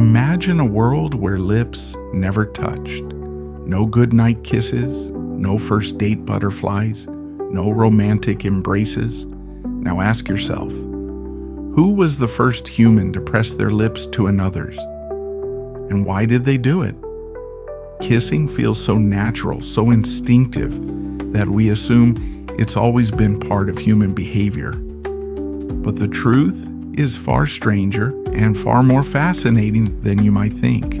Imagine a world where lips never touched. No goodnight kisses, no first date butterflies, no romantic embraces. Now ask yourself, who was the first human to press their lips to another's? And why did they do it? Kissing feels so natural, so instinctive, that we assume it's always been part of human behavior. But the truth is far stranger and far more fascinating than you might think.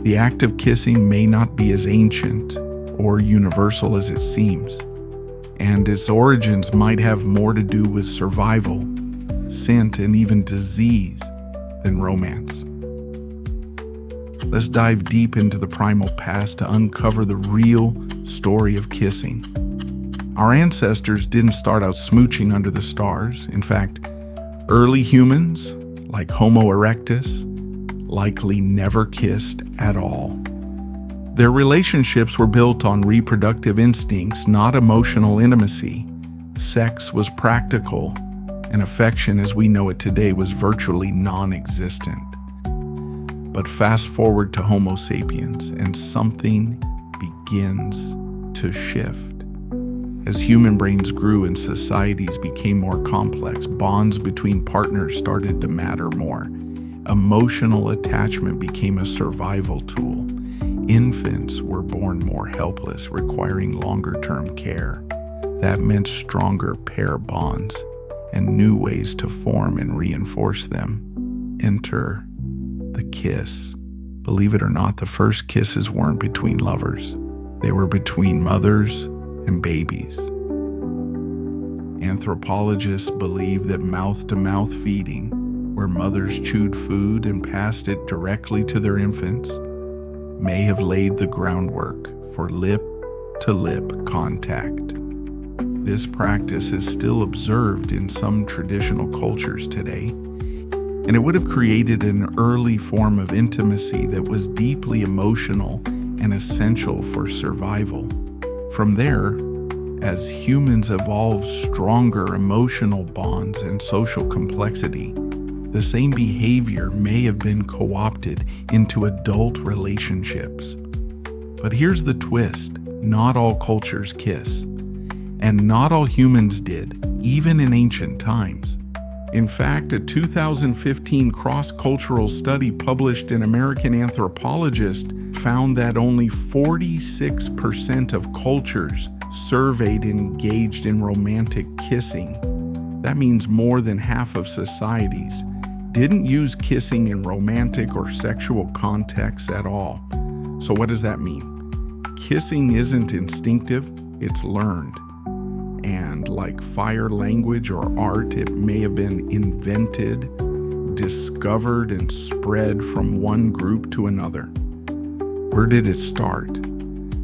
The act of kissing may not be as ancient or universal as it seems, and its origins might have more to do with survival, scent, and even disease than romance. Let's dive deep into the primal past to uncover the real story of kissing. Our ancestors didn't start out smooching under the stars. In fact, early humans, like Homo erectus, likely never kissed at all. Their relationships were built on reproductive instincts, not emotional intimacy. Sex was practical, and affection as we know it today was virtually non-existent. But fast forward to Homo sapiens, and something begins to shift. As human brains grew and societies became more complex, bonds between partners started to matter more. Emotional attachment became a survival tool. Infants were born more helpless, requiring longer-term care. That meant stronger pair bonds and new ways to form and reinforce them. Enter the kiss. Believe it or not, the first kisses weren't between lovers. They were between mothers and babies. Anthropologists believe that mouth-to-mouth feeding, where mothers chewed food and passed it directly to their infants, may have laid the groundwork for lip-to-lip contact. This practice is still observed in some traditional cultures today, and it would have created an early form of intimacy that was deeply emotional and essential for survival. From there, as humans evolved stronger emotional bonds and social complexity, the same behavior may have been co-opted into adult relationships. But here's the twist: not all cultures kiss, and not all humans did, even in ancient times. In fact, a 2015 cross-cultural study published in American Anthropologist found that only 46% of cultures surveyed engaged in romantic kissing. That means more than half of societies didn't use kissing in romantic or sexual contexts at all. So what does that mean? Kissing isn't instinctive, it's learned. And like fire language or art, it may have been invented, discovered, and spread from one group to another. Where did it start?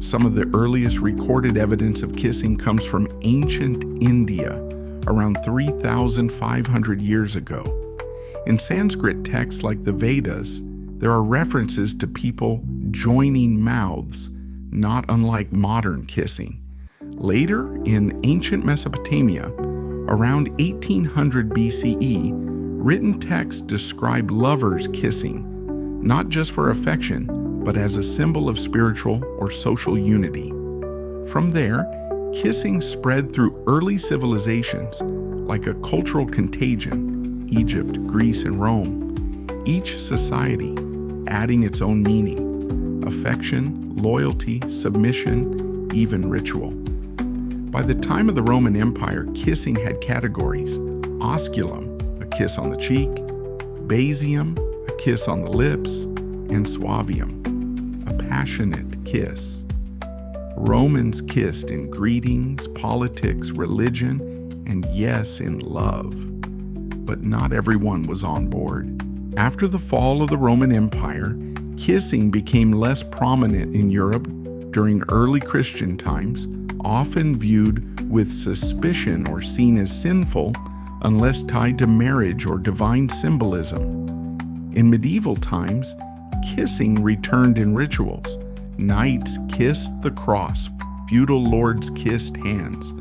Some of the earliest recorded evidence of kissing comes from ancient India, around 3,500 years ago. In Sanskrit texts like the Vedas, there are references to people joining mouths, not unlike modern kissing. Later, in ancient Mesopotamia, around 1800 BCE, written texts describe lovers kissing, not just for affection, but as a symbol of spiritual or social unity. From there, kissing spread through early civilizations, like a cultural contagion, Egypt, Greece, and Rome, each society adding its own meaning: affection, loyalty, submission, even ritual. By the time of the Roman Empire, kissing had categories: osculum, a kiss on the cheek; basium, a kiss on the lips; and suavium, a passionate kiss. Romans kissed in greetings, politics, religion, and yes, in love. But not everyone was on board. After the fall of the Roman Empire, kissing became less prominent in Europe during early Christian times, often viewed with suspicion or seen as sinful unless tied to marriage or divine symbolism. In medieval times, kissing returned in rituals. Knights kissed the cross, feudal lords kissed hands,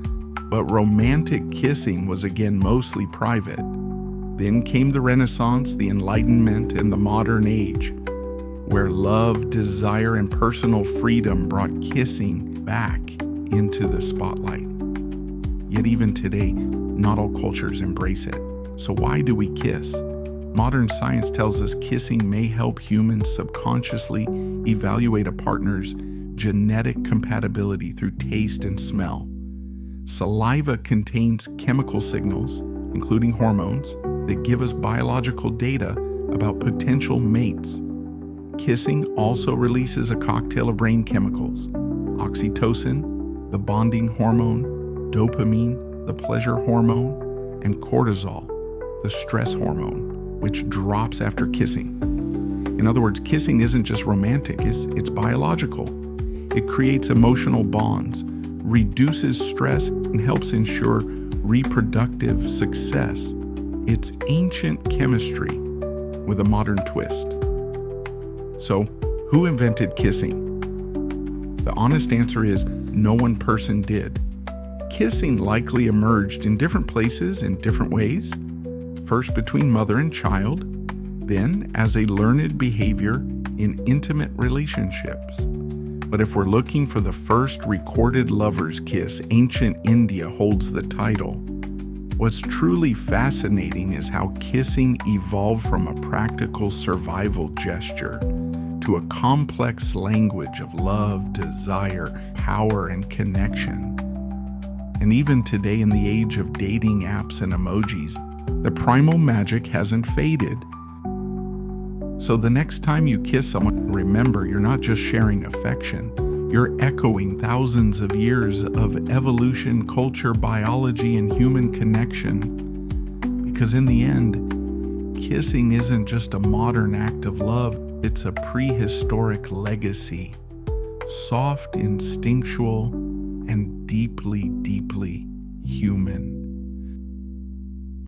but romantic kissing was again mostly private. Then came the Renaissance, the Enlightenment, and the modern age, where love, desire, and personal freedom brought kissing back into the spotlight. Yet even today, not all cultures embrace it. So why do we kiss? Modern science tells us kissing may help humans subconsciously evaluate a partner's genetic compatibility through taste and smell. Saliva contains chemical signals, including hormones, that give us biological data about potential mates. Kissing also releases a cocktail of brain chemicals: oxytocin, the bonding hormone, dopamine, the pleasure hormone, and cortisol, the stress hormone, which drops after kissing. In other words, kissing isn't just romantic, it's biological. It creates emotional bonds, reduces stress, and helps ensure reproductive success. It's ancient chemistry with a modern twist. So, who invented kissing? The honest answer is no one person did. Kissing likely emerged in different places in different ways. First between mother and child, then as a learned behavior in intimate relationships. But if we're looking for the first recorded lover's kiss, ancient India holds the title. What's truly fascinating is how kissing evolved from a practical survival gesture to a complex language of love, desire, power, and connection. And even today, in the age of dating apps and emojis, the primal magic hasn't faded. So the next time you kiss someone, remember you're not just sharing affection, you're echoing thousands of years of evolution, culture, biology, and human connection. Because in the end, kissing isn't just a modern act of love, it's a prehistoric legacy, soft, instinctual, and deeply, deeply